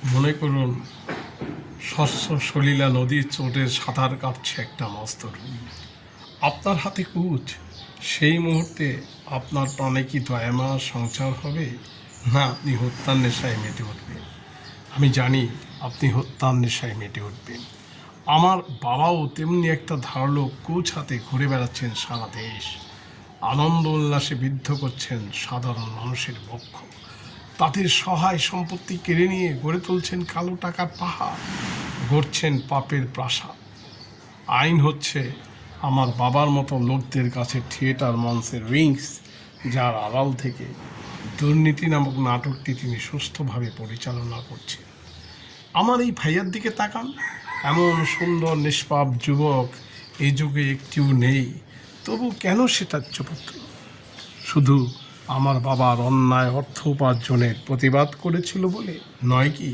মনে করুন শস্য সলিলা নদীর চোটে সাঁতার কাটছে একটা মস্ত রুই। আপনার হাতে কুচ। সেই মুহূর্তে আপনার প্রাণে কি দয়ামা সঞ্চার হবে, না আপনি হত্যার নেশায় মেতে উঠবেন? আমি জানি আপনি হত্যার নেশায় মেতে উঠবেন। আমার বাবাও তেমনি একটা ধারালো কুচ হাতে ঘুরে বেড়াচ্ছেন সারা দেশ, আনন্দ উল্লাসে বিদ্ধ করছেন সাধারণ মানুষের বক্ষ। তাদের সহায় সম্পত্তি কেড়ে নিয়ে গড়ে তুলছেন কালো টাকার পাহাড়, গড়ছেন পাপের প্রাসাদ। আইন হচ্ছে আমার বাবার মতো লোকদের কাছে থিয়েটার মঞ্চের উইংস, যার আড়াল থেকে দুর্নীতি নামক নাটকটি তিনি সুস্থভাবে পরিচালনা করছেন। আমার এই ভাইয়ার দিকে তাকান, এমন সুন্দর নিষ্পাপ যুবক এই যুগে একটিও নেই, তবু কেন সে ত্যায্যপুত্র? শুধু আমার বাবার অন্যায় অর্থ উপার্জনের প্রতিবাদ করেছিল বলে নয় কি?